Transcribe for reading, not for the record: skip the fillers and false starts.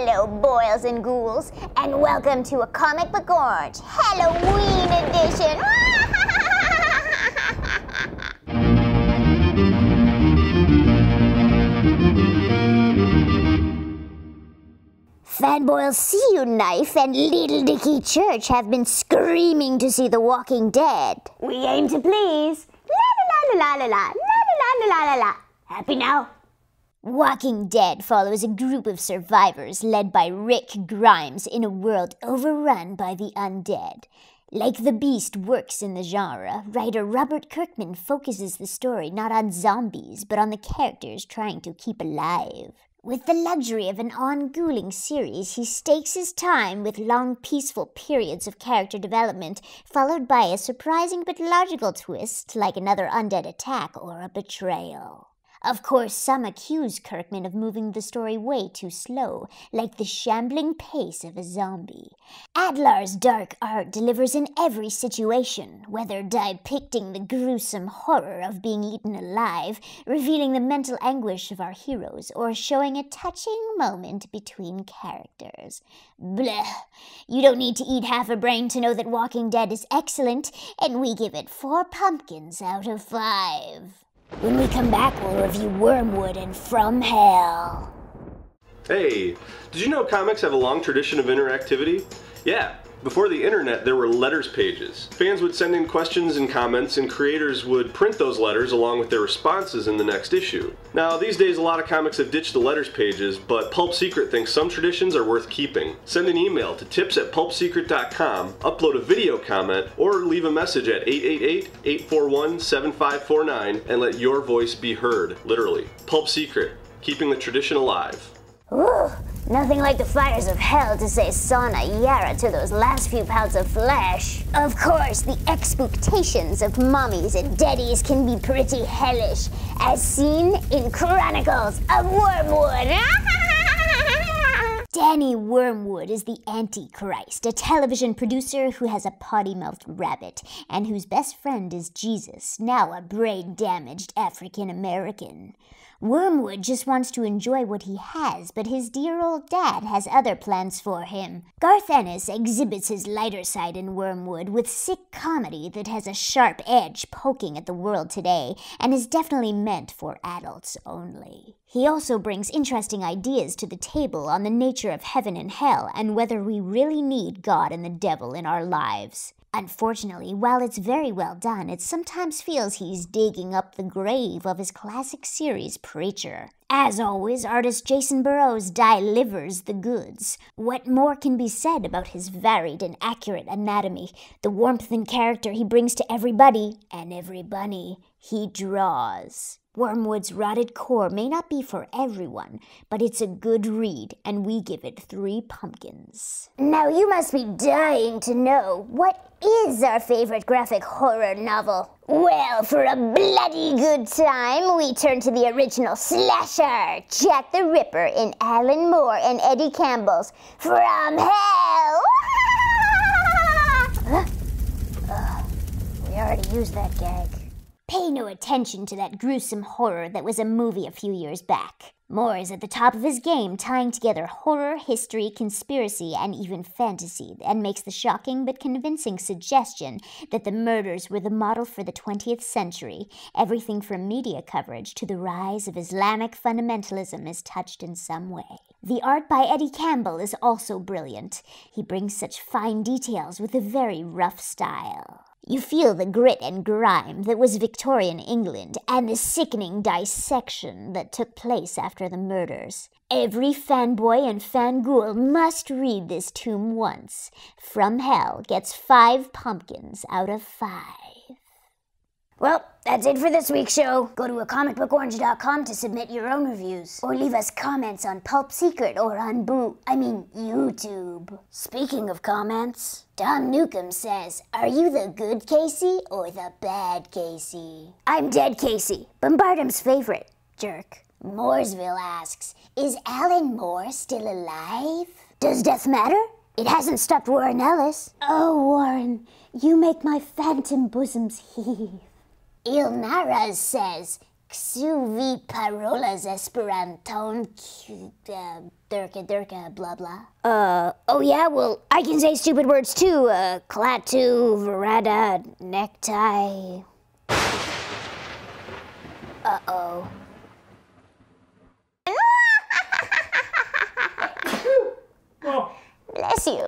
Hello, boils and ghouls, and welcome to a Comic Book Orange Halloween edition! Fanboys See You Knife and Little Dicky Church have been screaming to see The Walking Dead. We aim to please. La la la la la la la la la la la. Happy now? Walking Dead follows a group of survivors led by Rick Grimes in a world overrun by the undead. Like the beast works in the genre, writer Robert Kirkman focuses the story not on zombies, but on the characters trying to keep alive. With the luxury of an on-ghouling series, he stakes his time with long, peaceful periods of character development, followed by a surprising but logical twist, like another undead attack or a betrayal. Of course, some accuse Kirkman of moving the story way too slow, like the shambling pace of a zombie. Adlard's dark art delivers in every situation, whether depicting the gruesome horror of being eaten alive, revealing the mental anguish of our heroes, or showing a touching moment between characters. Blech. You don't need to eat half a brain to know that Walking Dead is excellent, and we give it 4 pumpkins out of 5. When we come back, we'll review Wormwood and From Hell. Hey, did you know comics have a long tradition of interactivity? Yeah, before the internet there were letters pages. Fans would send in questions and comments, and creators would print those letters along with their responses in the next issue. Now, these days a lot of comics have ditched the letters pages, but Pulp Secret thinks some traditions are worth keeping. Send an email to tips@pulpsecret.com, upload a video comment, or leave a message at 888-841-7549 and let your voice be heard, literally. Pulp Secret, keeping the tradition alive. Ooh, nothing like the fires of hell to say sayonara to those last few pounds of flesh. Of course, the expectations of mommies and daddies can be pretty hellish, as seen in Chronicles of Wormwood. Danny Wormwood is the Antichrist, a television producer who has a potty-mouthed rabbit, and whose best friend is Jesus, now a brain-damaged African-American. Wormwood just wants to enjoy what he has, but his dear old dad has other plans for him. Garth Ennis exhibits his lighter side in Wormwood with sick comedy that has a sharp edge poking at the world today, and is definitely meant for adults only. He also brings interesting ideas to the table on the nature of heaven and hell, and whether we really need God and the devil in our lives. Unfortunately, while it's very well done, it sometimes feels he's digging up the grave of his classic series Preacher. As always, artist Jacen Burrows delivers the goods. What more can be said about his varied and accurate anatomy, the warmth and character he brings to everybody and every bunny he draws? Wormwood's rotted core may not be for everyone, but it's a good read, and we give it 3 pumpkins. Now you must be dying to know, what is our favorite graphic horror novel? Well, for a bloody good time, we turn to the original slasher, Jack the Ripper in Alan Moore and Eddie Campbell's From Hell! We already used that gag. Pay no attention to that gruesome horror that was a movie a few years back. Moore is at the top of his game, tying together horror, history, conspiracy, and even fantasy, and makes the shocking but convincing suggestion that the murders were the model for the 20th century. Everything from media coverage to the rise of Islamic fundamentalism is touched in some way. The art by Eddie Campbell is also brilliant. He brings such fine details with a very rough style. You feel the grit and grime that was Victorian England and the sickening dissection that took place after the murders. Every fanboy and fanghoul must read this tome once. From Hell gets 5 pumpkins out of 5. Well, that's it for this week's show. Go to comicbookorange.com to submit your own reviews, or leave us comments on Pulp Secret or on YouTube. Speaking of comments, Tom Newcomb says, "Are you the good Casey or the bad Casey?" I'm dead Casey, Bombardum's favorite, jerk. Mooresville asks, "Is Alan Moore still alive? Does death matter? It hasn't stopped Warren Ellis." Oh, Warren, you make my phantom bosoms heave. Ilnara says, Xuvi parolas esperanton, durka, blah, blah. Oh yeah, well, I can say stupid words too. Klatu, verada, necktie. Uh-oh. Well, Bless you.